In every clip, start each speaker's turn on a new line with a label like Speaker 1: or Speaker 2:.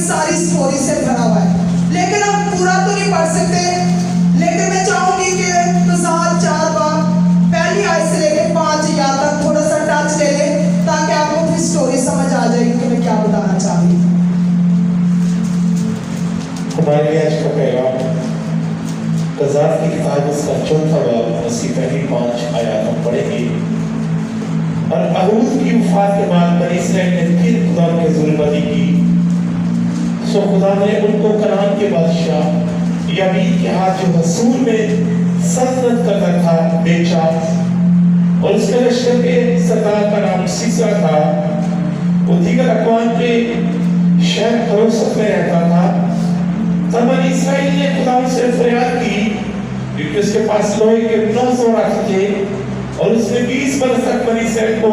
Speaker 1: सारी स्टोरी से भरा हुआ है, लेकिन हम पूरा तो नहीं पढ़ सकते। लेकिन मैं चाहूंगी कि तुझार 4 बार पहली आयत से लेकर 5 या तक थोड़ा सा टच ले ले, ताकि आपको फिर स्टोरी समझ आ जाएगी कि मैं क्या बताना चाह रही हूँ।
Speaker 2: हमारे लिए आज का पैगाम कज़ात की किताब उसका 4था बाब उसकी पहली 5 आयत हम पढ़ेंगे। और अहूद की वफात के बाद बनी इसराइल ने फिर खुदा की जुल्मती की, सो खुदा ने उनको कनान के बादशाह यामीन के हाथ जो हसूर में सल्तनत करता था बेचा, और उसके लश्कर के सरदार का नाम सीसा था। वो दीगर अक़वाम के शहर फरोसत में रहता था। तब बनी इसराइल ने खुदा से फरियाद की, क्योंकि उसके पास लोहे के 9 जोरात थे, और उसने 20 बरस तक बनी इसराइल को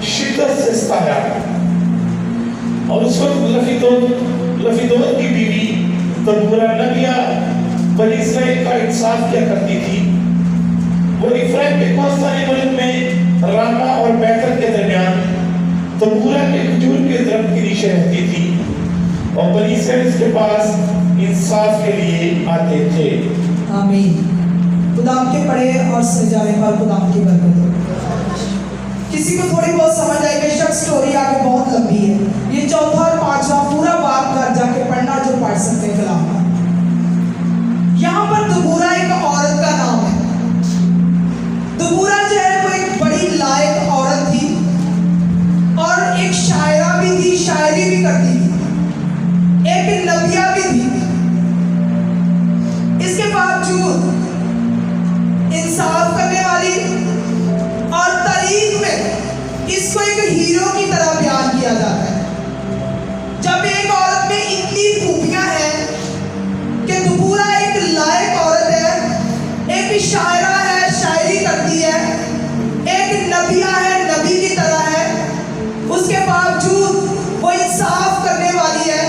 Speaker 2: शिद्दत से सताया। और उस वक्त लफीदोत की बीवी तबूरा नबिया बनी इसराइल का इंसाफ किया करती थी। वो इफ्राइम के कोस्तानी मुल्क में रामा और बैतल के दरमियान तबूरा के खजूर के दरख्त के नीचे रहती थी, और बनी इसराइल के पास इंसाफ के लिए आते थे।
Speaker 1: आमीन। खुदाम के पढ़े और सजाने पर खुदाम की बरकत हो। किसी को थोड़ी बहुत समझ आई, बेशक स्टोरी आगे बहुत लंबी है। ये 4था और 5वां पूरा बाप घर जाके पढ़ना जो पढ़ सकते हैं कलाम का। यहाँ पर दबूरा एक औरत का नाम है। दबूरा जो है वो एक बड़ी लायक औरत थी, और एक शायरा भी थी, शायरी भी करती थी, एक नबिया भी थी। इसके बावजूद इंसाफ करने वाली, और तारीख में इसको एक हीरो की तरह बयान किया जाता है। जब एक औरत में इतनी खूबियां हैं कि दबूरा एक लायक औरत है, एक शायरा है, शायरी करती है, एक नबिया है, नबी की तरह है, उसके बावजूद वो इंसाफ करने वाली है।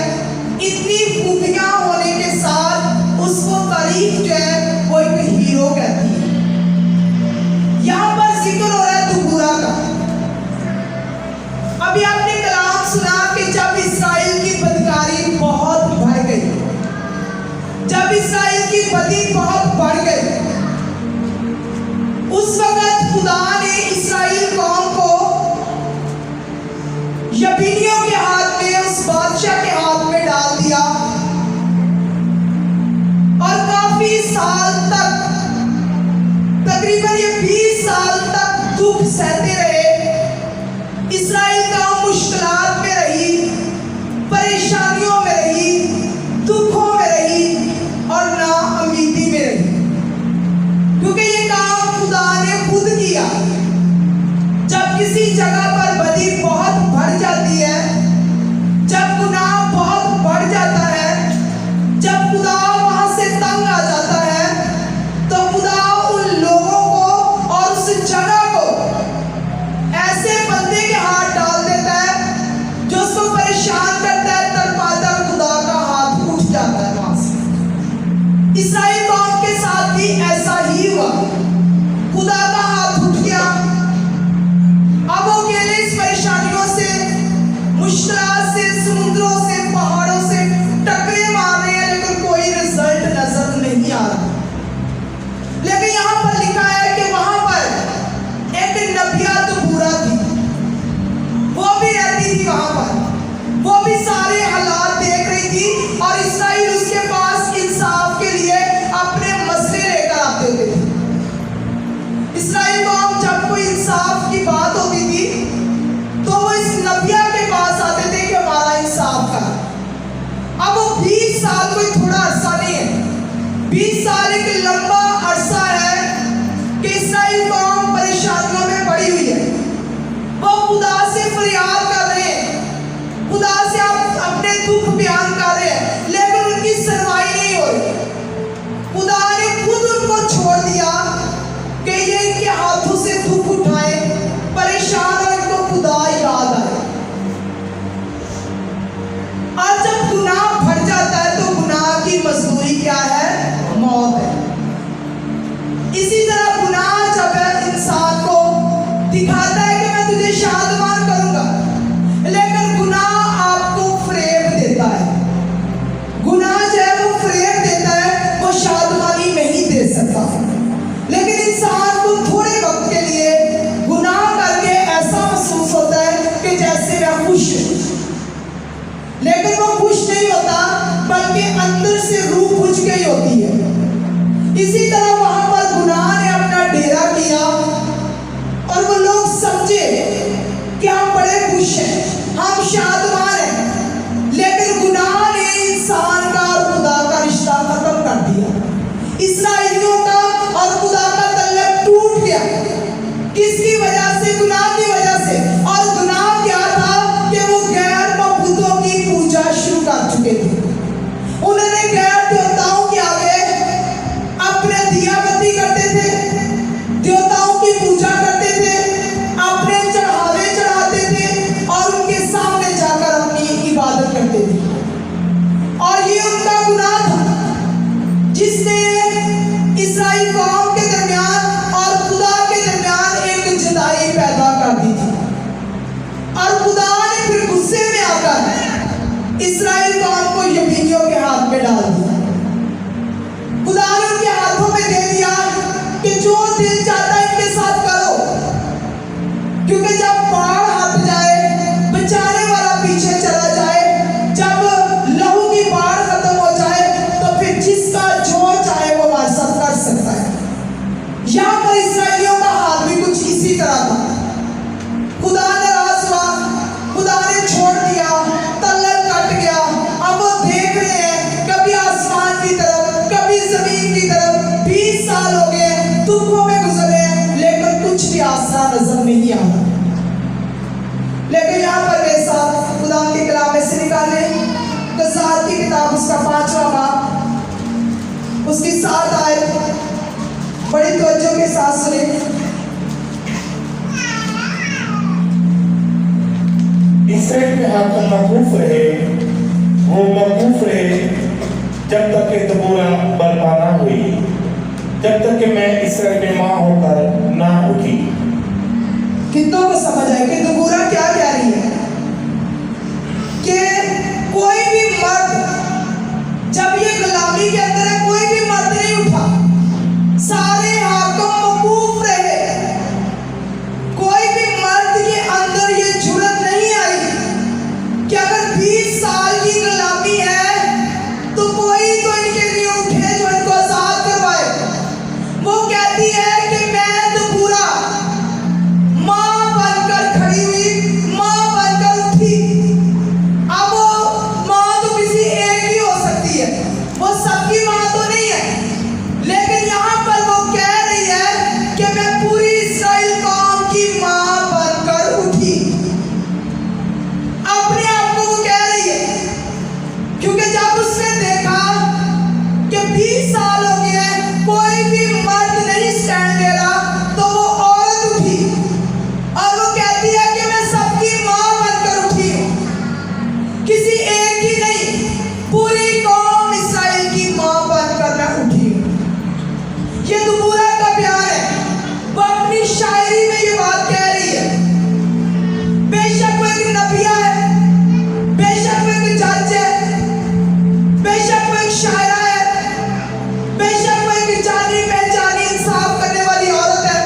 Speaker 1: इतनी खूबियां होने के साथ उसको तारीख जो है वो एक हीरो कहती है। यहाँ पर जिक्र हो रहा है दबूरा का। अभी आपने कलाम सुना कि जब इस्राएल की बदकारी बहुत बढ़ गई, जब इस्राएल की बदी बहुत बढ़ गई, उस वक्त खुदा ने इस्राएल कौम को यबीनियों के हाथ में, उस बादशाह के हाथ में डाल दिया, और काफी साल तक, तकरीबन ये 20 साल तक दुख सहते रहे। इस्राएल का मुश्किलात में रही, परेशानियों में रही, दुखों में रही, और नाउमीदी में रही, क्योंकि ये काम खुदा ने खुद किया। जब किसी जगह पर बदी बहुत बढ़ जाती है, जब गुनाह बहुत बढ़ जाता है, जब खुदा वहां से तंग आ जाता है, तो खुदा उन लोगों को और उस जगह को ऐसे बंदे के हाथ डाल देता है जो उसको परेशान करता है, तड़पाता है, खुदा का हाथ उठ जाता है वहां से। इस्राएल कौम के साथ भी ऐसा ही हुआ, खुदा का हाथ उठ गया। अब वो अकेले इस परेशानियों से, मुश्किलात से, समुद्रों से, पहाड़ों से टकरे मार रहे हैं, लेकिन कोई रिजल्ट नजर नहीं आ रहा। लेकिन यहाँ पर लिखा है कि वहां पर एक नबिया दबूरा थी, वो भी रहती थी वहां पर, वो भी सारे हालात देख रही थी, और इस्राएल उसके पास इंसाफ के लिए अपने मसले लेकर आते खुश नहीं होता, बल्कि अंदर से रूह बुझ गई होती है। इसी तरह वहां पर गुनाह ने अपना डेरा किया और वो लोग समझे कि हम बड़े खुश हैं, हम शादमान हैं, लेकिन गुनाह ने इंसान का और खुदा का रिश्ता खत्म कर दिया। इस्राएलियों का और खुदा का तल्लुक टूट गया। किसकी वजह से? गुनाह की वजह से। और गुनाह क्या था कि वो गैर मबूतों की पूजा शुरू कर चुके थे। उन्होंने गैर देवताओं के आगे अपने दिया बत्ती करते थे, देवताओं की पूजा करते थे, अपने चढ़ावे चढ़ाते थे और उनके सामने जाकर अपनी इबादत करते थे। और ये उनका गुनाह था जिसने इस्राएल कौम के दरमियान और खुदा के दरमियान एक जुदाई पैदा कर दी थी। और खुदा ने फिर गुस्से में आकर इस्राएल कौम को यहूदियों के हाथ में डाल दिया। खुदा ने उनके हाथों में दे दिया कि जो दिल चाहता है इनके साथ करो, क्योंकि जब बाढ़ हट जाए, बचाने वाला पीछे चला जाए, जब लहू की बाढ़ खत्म हो जाए, तो फिर जिसका जो चाहे वो हमारे साथ कर सकता है। यहाँ पर इस्राएलियों का हाल भी कुछ इसी तरह था। खुदा नाराज हुआ, खुदा ने छोड़ दिया, तल्लुक कट गया। अब वो देख रहे हैं कभी आसमान की तरफ, कभी जमीन की तरफ। 20 साल हो गए, दुखों में गुजरे, लेकिन कुछ भी आसरा नजर नहीं आ रहा। लेकिन यहाँ पर मेरे साथ खुदा के कलाम में से निकाले गज़ात की किताब, उसका 5वां बाब, उसकी 7 आयत बड़ी तवज्जो के साथ सुने।
Speaker 2: इसराइल के हाकिम मौकूफ रहे, वो मौकूफ रहे जब तक कि दबोरा बर्पा ना हुई, जब तक कि मैं इसराइल में माँ होकर ना उठी।
Speaker 1: कितनों को समझ आए कि दबोरा क्या कह रही है? कि कोई भी मर्द जब ये गुलामी के अंदर है, कोई भी मर्द नहीं उठा, सारे हाकिम मौकूफ रहे। कोई भी मर्द के अंदर ये जुर्रत नहीं आई कि अगर 20 साल की गुलामी है तो कोई तो इनके लिए उठे जो इनको आजाद करवाए। वो कहती है कि मैं तो पूरा माँ बनकर खड़ी हुई, माँ बनकर उठी। अब वो माँ तो किसी एक ही हो सकती है, वो सबकी माँ तो नहीं है, लेकिन यहाँ पर वो कह रही है कि मैं पूरी इस्राएल कौम की माँ बनकर उठी। अपने आप को वो कह रही है, क्योंकि जब उसने देखा कि 20 साल हो गए हैं, कोई भी मर्द नहीं स्टैंड ले रहा, तो वो औरत उठी और वो कहती है कि मैं सबकी माँ बनकर उठी हूँ। किसी एक की नहीं, पूरी कौम इस्राएल की माँ बनकर मैं उठी हूँ। ये दबोरा का प्यार है। वो अपनी शायरी में ये बात कह रही है। बेशक वो एक नबिया है, बेशक वो एक जज है, बेशक वो एक शायरा है, बेशक वो एक जानी पहचानी इंसाफ करने वाली औरत है,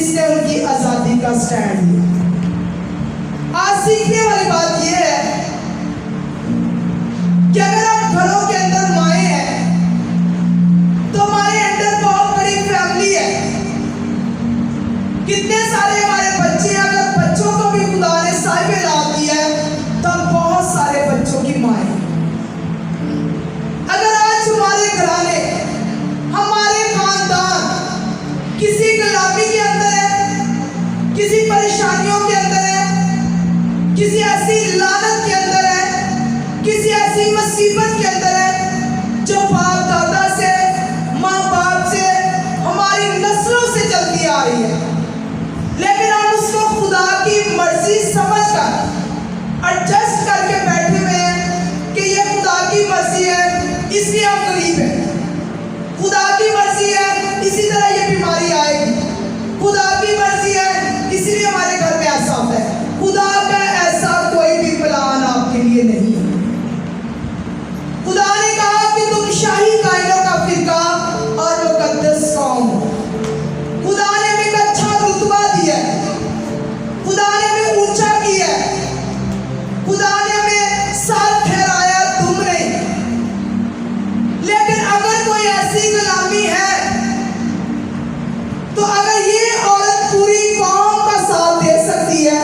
Speaker 1: इसने उनकी आजादी का स्टैंड लिया। आज सीखने वाली बात यह है कि अगर हम घरों के अंदर माए हैं तो हमारे अंदर बहुत बड़ी फैमिली है। कितने सारे हमारे बच्चे हैं, अगर बच्चों को भी खुदा ने साहिब ला दिया है तो हम बहुत सारे बच्चों की माए हैं। अगर आज हमारे घराने, हमारे खानदान किसी गुलामी के अंदर है, किसी परेशानियों के अंदर है, किसी ऐसी लानत के अंदर है, किसी ऐसी मुसीबत के अंदर है जो बाप दादा से, माँ बाप से, हमारी नस्लों से चलती आ रही है, लेकिन हम उसको खुदा की मर्जी समझकर एडजस्ट करके बैठे हुए हैं कि ये खुदा की मर्जी है इसलिए हम गरीब हैं, खुदा की मर्जी है इसी तरह ये बीमारी आएगी, खुदा की मर्जी है इसीलिए हमारे घर में ऐसा होता है। खुदा का ऐसा कोई भी प्लान आपके लिए नहीं है। खुदा ने कहा कि तुम शाही कायदों का फिरका और मुकद्दस कौम हो। खुदा ने हमें एक अच्छा रुतबा दिया है, खुदा ने हमें ऊंचा किया है, खुदा ने हमें साथ ठहराया, तुम नहीं। लेकिन अगर कोई ऐसी गुलामी है तो अगर ये औरत पूरी कौम का साथ दे सकती है,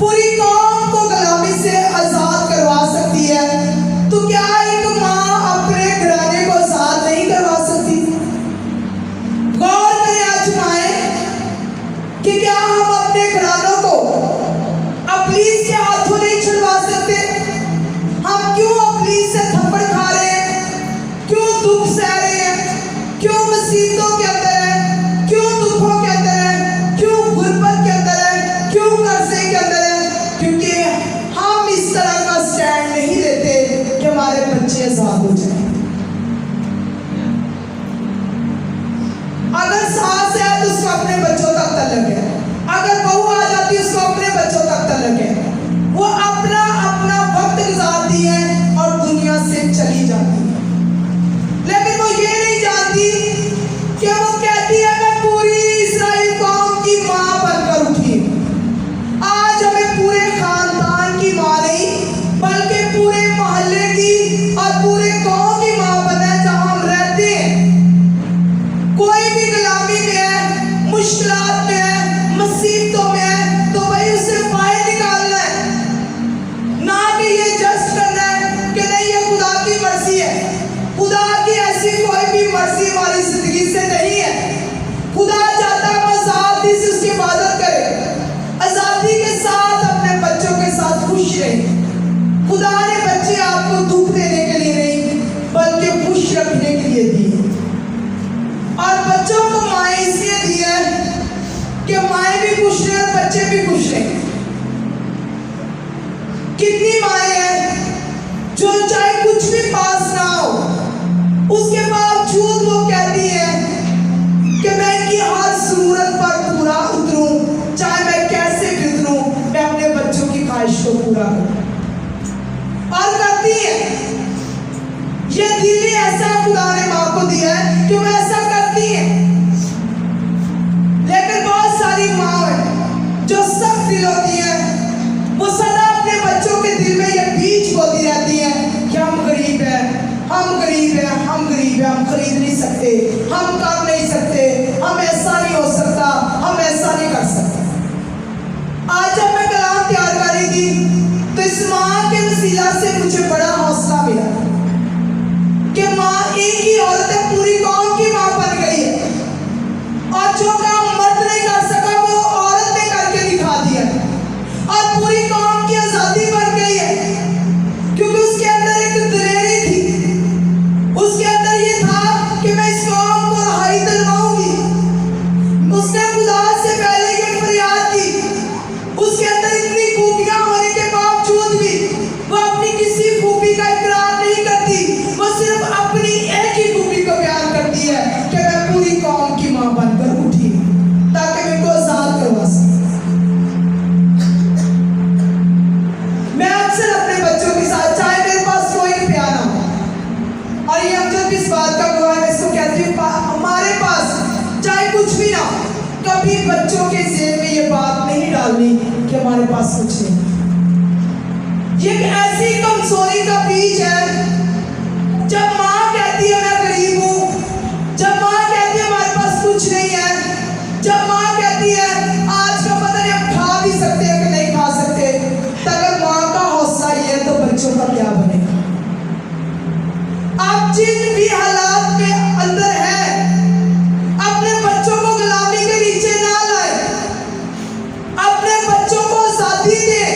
Speaker 1: पूरी कौम को गुलामी से आजाद करवा सकती है, तो क्या एक माँ अपने घराने को आजाद नहीं करवा सकती? गौर करें आजमाएं कि क्या हम अपने घरानों को अबलीस के हाथों नहीं छुड़वा सकते? हम क्यों अबलीस से थप्पड़ खा रहे हैं? क्यों दुख सह रहे हैं? क्यों मुसीबतों के अंदर है? क्यों दुखों के अंदर है? क्यों गुर्बत के अंदर है? क्यों कर्जे के अंदर है? क्योंकि हम इस तरह का स्टैंड नहीं लेते कि हमारे बच्चे आजाद हो जाए। अगर सास है तो उसको अपने बच्चों तक तलक है, अगर बहू आ जाती है उसको अपने बच्चों तक तलक है, वो अपना अपना वक्त गुजारती है और दुनिया से चली जाती है। लेकिन वो ये नहीं जानती कि वो कहती है मैं पूरी इस्राएल कौम की माँ बनकर उठी। आज हमें पूरे खानदान की माँ नहीं बल्कि पूरे मोहल्ले की और पूरे गांव की माँ बनना है जहां हम रहते हैं। कोई भी गुलामी में है, मुश्किलात में है, मुसीबतों में है, तो भाई उसे बाहर निकालना है, ना कि ये जस्ट करना है कि नहीं ये खुदा की मर्जी है। खुदा की ऐसी कोई भी मर्जी हमारी जिंदगी से नहीं है। खुदा चाहता है हम आजादी से उसकी इबादत करें, आजादी के साथ अपने बच्चों के साथ खुश रहें। खुदा ने बच्चे आपको दुख देने के लिए नहीं बल्कि खुश रखने के लिए दिए, और बच्चों को माएँ इसलिए दी है कि माएँ भी खुश रहे और बच्चे भी खुश रहे। कितनी माएँ हैं जो चाहे कुछ भी पास ना हो उसके बावजूद वो कहती है कि मैं इनकी हर जरूरत पर पूरा उतरूं, चाहे मैं कैसे भी उतरूं, मैं अपने बच्चों की ख्वाहिश को पूरा करूं, और करती है। ये दिल ही ऐसा खुदा ने माँ को दिया है कि वो ऐसा करती है। लेकिन बहुत सारी माँ है जो सख्त दिल होती है, वो सदा अपने बच्चों के दिल में ये बीज बोती रहती है कि हम गरीब हैं, हम गरीब हैं, हम गरीब हैं, हम खरीद नहीं सकते, हम कर नहीं सकते, हम ऐसा नहीं हो सकता, हम ऐसा नहीं कर सकते। आज जब मैं कलाम तैयार कर रही थी तो इस माँ के वसीला से मुझे बड़ा हौसला मिला कि माँ एक ही औरत है, पूरी कौम की माँ बन गई है, और जो काम मर्द नहीं कर सका वो औरत ने करके दिखा दिया, और पूरी कौम की आजादी बन गई है, क्योंकि उसके अंदर एक दिलेरी थी, उसके अंदर ये था कि मैं इस कौम को रहाई दिलवाऊंगी। उसने खुदा से बच्चों के जेब में ये बात नहीं डालनी कि हमारे पास कुछ नहीं। ये एक ऐसी कमजोरी का बीज है। जब माँ कहती है मैं गरीब हूँ, जब माँ कहती है हमारे पास कुछ नहीं है, जब माँ कहती है आज का पता नहीं हम खा भी सकते हैं कि नहीं खा सकते, तो अगर माँ का हौसला ये है तो बच्चों का क्या बनेगा। आप जिन भी हालात में अंदर है, अपने बच्चों को गुलामी के नीचे ना लाए, अपने बच्चों को आजादी दे,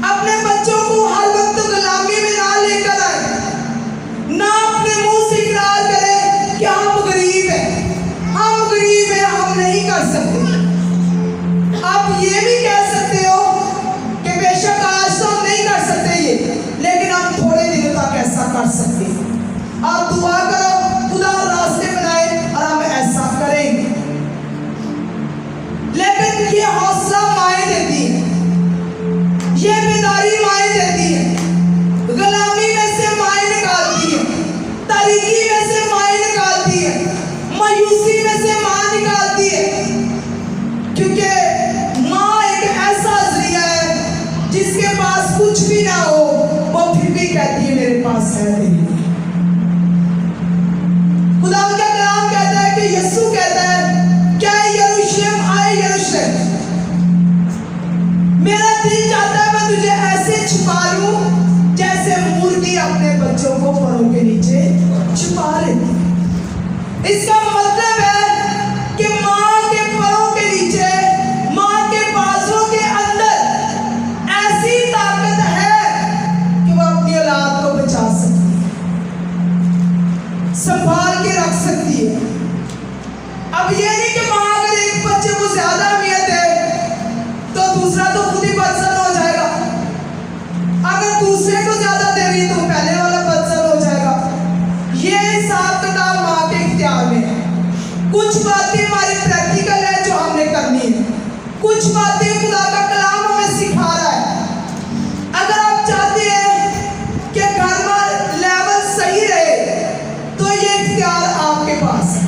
Speaker 1: अपने बच्चों को हर वक्त गुलामी में ना लेकर आए। ना अपने मुंह से इकरार करें कि हम गरीब हैं, हम गरीब हैं, हम नहीं कर सकते। आप ये भी कह सकते हो कि बेशक आज तो हम नहीं कर सकते ये, लेकिन हम थोड़े दिनों तक ऐसा कर सकते हैं। आप दुआ करो, खुदा रास्ते बनाए और हम ऐसा करेंगे। लेकिन ये हौसला माएँ देती है, ये बेदारी माएँ देती है, गुलामी में से माएँ निकालती है, तारीकी में से माएँ निकालती है, मायूसी में से माँ निकालती है। क्योंकि माँ एक ऐसा जरिया है जिसके पास कुछ भी ना हो, वो फिर भी कहती है मेरे पास है तेरे लिए। खुदा का कलाम कहता है कि यीशु कहता है क्या यरूशलेम आए यरूशलेम, मेरा दिल चाहता है मैं तुझे ऐसे छुपा लूं जैसे मुर्गी अपने बच्चों को परों के नीचे छुपा लेती। इसका मतलब है कि माँ के परों के नीचे, माँ के बाजों के अंदर ऐसी ताकत है कि वो अपनी औलाद को बचा सकती है, संभाल के रख सकती है। अब ये नहीं कि माँ अगर एक बच्चे को ज्यादा अहमियत है तो दूसरा तो खुद ही बदसन हो जाएगा, अगर दूसरे को ज्यादा दे रही तो पहले वाला बदसन हो जाएगा। ये हिसाब किताब माँ के इख्तियार में है। कुछ बातें हमारी प्रैक्टिकल है जो हमने करनी है, कुछ बातें खुदा का कलाम हमें सिखा रहा है। अगर आप चाहते हैं कि घर में लेवल सही रहे तो ये इख्तियार आपके पास है,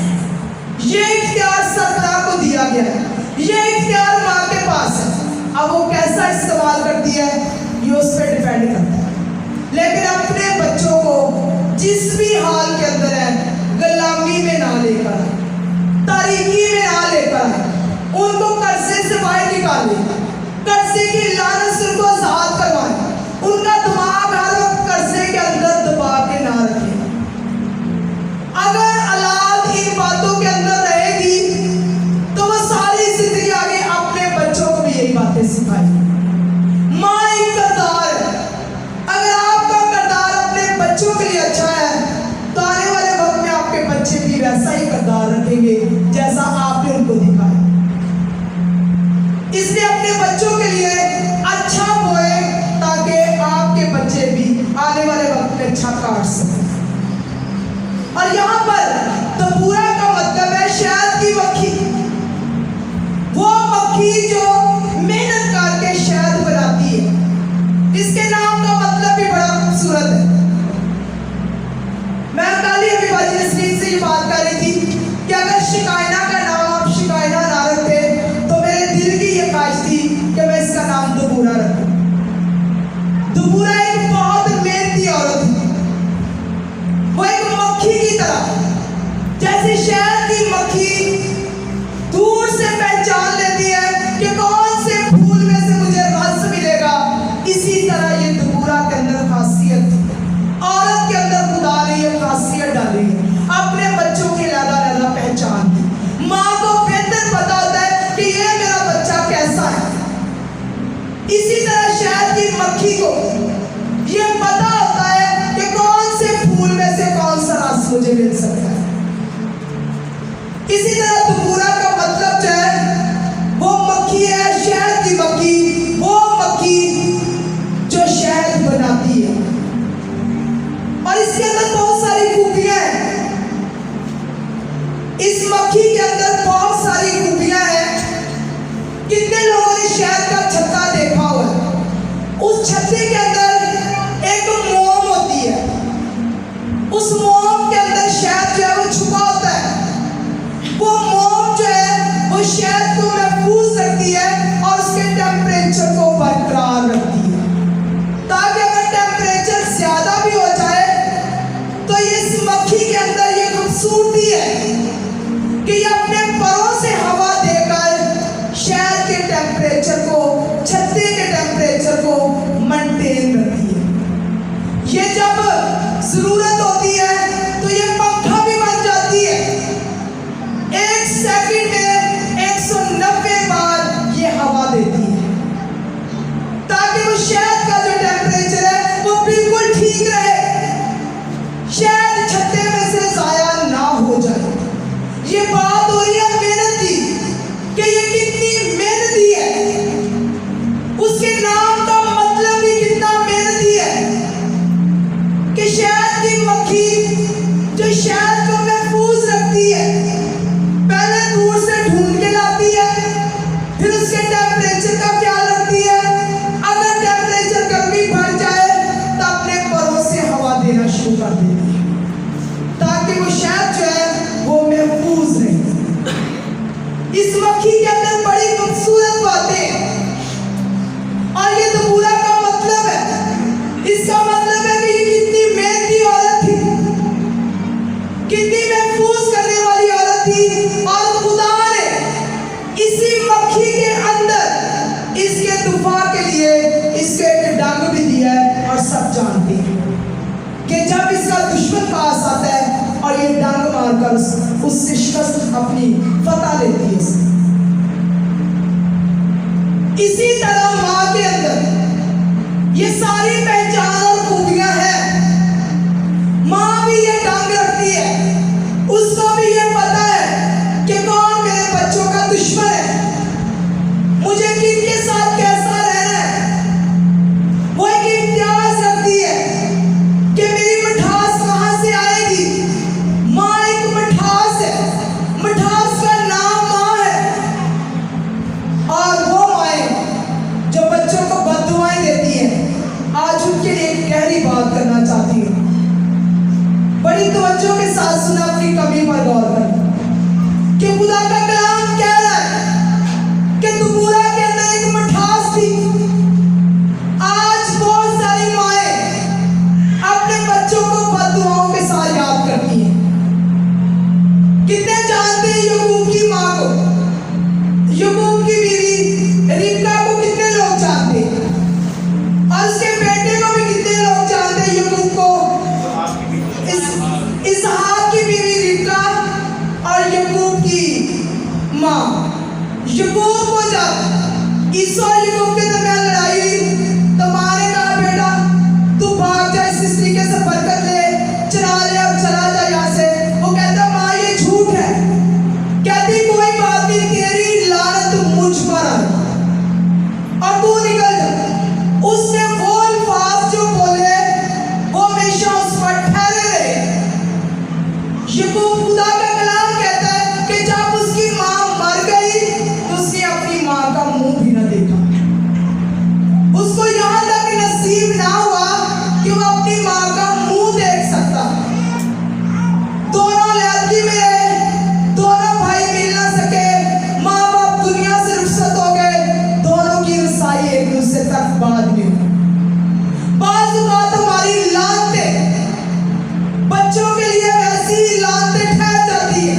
Speaker 1: ये इख्तियार सरकार को दिया गया है, ये इख्तियार माँ के पास है। अब वो कैसा इस्तेमाल करती है ये उस पर डिपेंड करता है। लेकिन अपने बच्चों को जिस भी हाल के अंदर है गुलामी में ना लेकर आए, तारीकी में ना लेकर आए, उनको कर्जे से बाहर निकाले, कर्जे की लानत से उनको आजाद करवाएं, उनका दिमाग हर वक्त कर्जे के अंदर दबा के ना रखें। अगर औलाद इन बातों के अंदर रहेगी तो वो सारी जिंदगी आगे अपने बच्चों को भी यही बातें सिखाएगी। माँ एक किरदार है, अगर आपका किरदार अपने बच्चों के लिए अच्छा है तो आने वाले वक्त में आपके बच्चे भी वैसा ही किरदार रखेंगे जैसा आपने उनको दिखाया। इसलिए अपने बच्चों के लिए अच्छा बोए ताकि आपके बच्चे भी आने वाले वक्त में अच्छा काट सकें। और यहाँ पर तबूरा का मतलब है शहद की मक्खी, वो मक्खी जो मेहनत करके शहद बनाती है। इसके नाम का मतलब भी बड़ा खूबसूरत है। मैं कल ही अभी बाजी नसरीन से ये बात कर रही थी कि अगर शिकायना का नाम आप शिकायना ना रखते तो मेरे दिल की ये ख्वाहिश थी कि मैं इसका नाम दुबूरा रखूं। दुबूरा एक बहुत मेहनती औरत थी, वो एक मक्खी की तरह, जैसे शहद की मक्खी दूर से पहचान लेती है कि कौन से फूल में से मुझे रस मिलेगा, इसी तरह ये दुबूरा के अंदर खासियत थी। औरत के अंदर खुदा ने ये खासियत डाली है, अपने बच्चों की लहदा पहचान दी। माँ को बेहतर पता होता है कि ये मेरा बच्चा कैसा है। इसी तरह शहद की मक्खी को ये पता होता है कि कौन से फूल में से कौन सा रस मुझे मिल सकता है। इसी शहद को महफूज रखती है और उसके टेम्परेचर को बरकरार रखती है, ताकि अगर टेम्परेचर ज्यादा भी हो जाए तो इस मक्खी के अंदर ये खूबसूरती है कि ये अपने परों से हवा देकर शहद के टेम्परेचर को, छत्ते के टेम्परेचर को मेंटेन रखती है। ये जब जरूरत होती है तो ये पंखा भी बन जाती है। एक सेकंड में 190 बार ये हवा देती है, ताकि वो शहद का जो टेम्परेचर है वो बिल्कुल ठीक रहे, शहद छत्ते में से जाया ना हो जाए। ये बात हो रही है मेहनत की, कि ये कितनी मेहनती है, उसके नाम का मतलब भी कितना मेहनती है कि शहद की मक्खी जो शहद को महफूज रखती है, पहले दूर से ढूंढ के लाती है, फिर उसके टेम्परेचर का ख्याल रखती है। अगर टेम्परेचर कभी बढ़ जाए तो अपने परों से हवा देना शुरू कर देती है, ताकि वो शहद जो है वो महफूज रहे। इस मक्खी के अंदर बड़ी खूबसूरत बातें, और ये तो पूरा का मतलब है। इसका मतलब है कि ये कितनी मेहनती औरत थी, कितनी महफूज करने वाली औरत थी, और खुदा ने इसी मक्खी के अंदर इसके दुफा के लिए इसके एक डंग भी दिया है। और सब जानते हैं कि जब इसका दुश्मन पास आता है और ये डंग मारकर उससे शिकस्त अपनी फतह लेती है। इसी तरह माँ के अंदर ये सारी पहचान और खूबियां हैं। माँ भी ये डंग रखती है, उसको भी ये पता है कि कौन मेरे बच्चों का दुश्मन है, मुझे किनके साथ कैसा रहना है। वो एक इम्तियाज रखती है कि मेरी मिठास कहाँ से आएगी। माँ एक मिठास है, मिठास का नाम माँ है। और वो माएँ जो बच्चों को बद्दुआएं देती हैं, आज उनके लिए एक गहरी बात करना चाहती हूँ। बड़ी तवज्जो के साथ सुना, अपनी कमी पर गौर करें कि खुदा का कलाम कह रहा है कि तुबूरा के अंदर एक मिठास थी। आज बहुत सारी माएँ अपने बच्चों को बद्दुआओं के साथ याद करती हैं। कितने जानते हैं याकूब की माँ को, याकूब की बीवी रिबका को कितने लोग जानते हैं, और उसके बेटे को भी कितने लोग जानते हैं, याकूब को, इसहाक की बीवी रिबका और याकूब की माँ। याकूब को जब ईसो और याकूब के दरमियान लड़ाई हुई तो माँ ने कहा, बेटा तू भाग जा, इस तरीके से बरकत ले, चरा ले और चला जा यहाँ से। वो कहता, माँ ये झूठ है। कहती, कोई बात नहीं, तेरी लानत मुझ पर आ और तू निकल जा। उसने वो अल्फाज जो बोले वो हमेशा उस पर ठहरे रहे। याकूब, खुदा का कलाम कहता है कि जब उसकी माँ मर गई तो उसने अपनी माँ का मुंह भी न देखा। उसको यहाँ तक नसीब ना हुआ कि वो अपनी माँ का मुंह देख सकता। दोनों लड़की में रहे, दोनों भाई मिल ना सके, माँ बाप दुनिया से रुखसत हो गए, दोनों की रसाई एक दूसरे तक बाद में। बात हमारी लानतें बच्चों के लिए वैसी लानतें ठहर जाती है,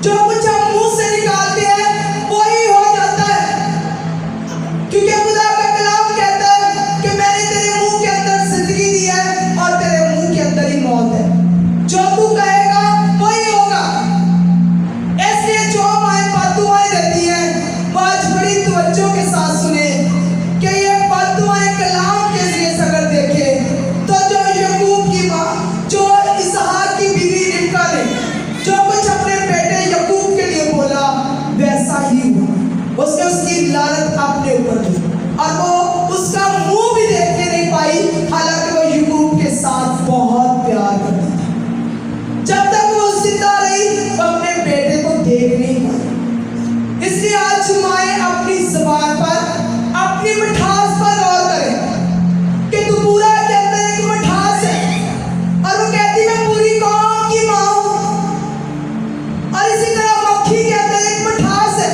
Speaker 1: जो कुछ हम मुंह से निकालते हैं वही हो जाता है। क्योंकि खुदा का कलाम कहता है कि मैंने तेरे मुंह के अंदर जिंदगी दी है और तेरे मुंह के अंदर ही मौत है, जो तू कहेगा वही होगा। इसलिए जो माएँ बद्दुआएं देती हैं, वो आज बड़ी तवज्जो के साथ सुने कि ये बद्दुआएं कलाम के जरिए से अगर देखे तो जो याकूब की माँ, जो इसहाक की बीवी रिबका ने जो कुछ अपने बेटे याकूब के लिए बोला वैसा ही हुआ। उसने उसकी लानत अपने ऊपर दी और वो उसका मुंह भी देखने नहीं पाई, हालांकि वो याकूब के साथ बहुत प्यार करती थी। जब तक वो जिंदा रही वो अपने बेटे को देख नहीं पाई। इसलिए आज माएँ अपनी ज़बान पर, अपनी मिठास पर गौर करें कि तुबूरा के अंदर एक मिठास है, और वो कहती मैं पूरी कौम की माँ हूँ। और इसी तरह मक्खी के अंदर एक मिठास है,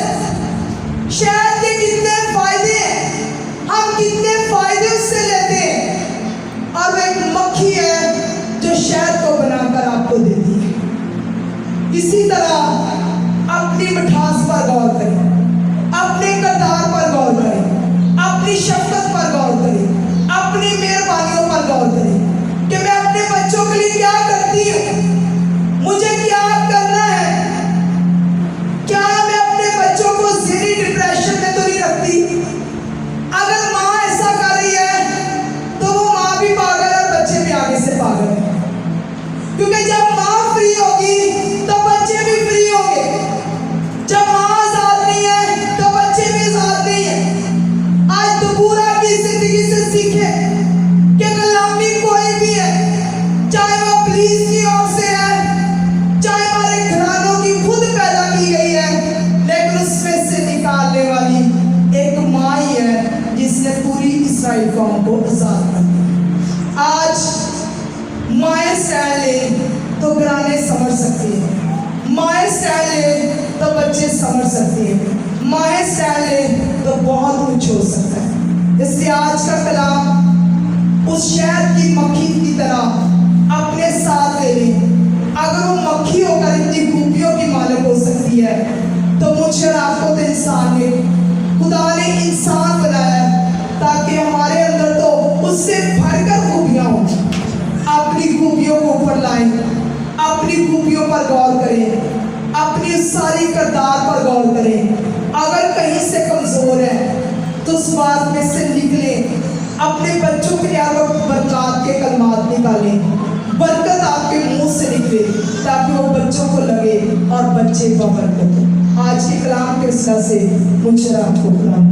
Speaker 1: नहीं हूं, मुझे क्या करना है? क्या मैं अपने बच्चों को ज़हनी डिप्रेशन में तो नहीं रखती? अगर माँ ऐसा कर रही है तो वो माँ भी पागल है और बच्चे भी आगे से पागल है, क्योंकि जब माँ फ्री होगी तो बच्चे भी फ्री होंगे। जब माँ आजाद नहीं है तो बच्चे भी आजाद नहीं है। आज दुबूरा की जिंदगी से सीखे कि गुलामी कोई भी है, चाहे वो पुलिस की ओर से है, चाहे हमारे घरानों की खुद पैदा की गई है, लेकिन उसमें से निकालने वाली एक माँ ही है जिसने पूरी इस्राइल कौम को आजाद कर दिया। आज माएँ स्टैंड ले तो घराने समझ सकती हैं, माएँ स्टैंड ले तो बच्चे समझ सकते हैं, माएँ स्टैंड ले तो बहुत कुछ हो सकता है। इसलिए आज का कलाम उस शहद की मक्खी की तरह अपने साथ ले लें। अगर वो मक्खी होकर इतनी खूबियों की मालिक हो सकती है तो मुझे और आपको तो इंसान ने, खुदा ने इंसान बनाया ताकि हमारे अंदर तो उससे भरकर खूबियाँ हों। अपनी खूबियों को ऊपर लाएं, अपनी खूबियों पर गौर करें, अपनी सारी किरदार पर गौर करें। अगर कहीं से कमज़ोर है तो उस बात में से निकलें। अपने बच्चों के लिए आप बरकत के कलमात निकालें, बरकत आपके मुंह से निकले ताकि वो बच्चों को लगे और बच्चे बबरकत हो। आज के कलाम के वजह से मुझे आपको कलाम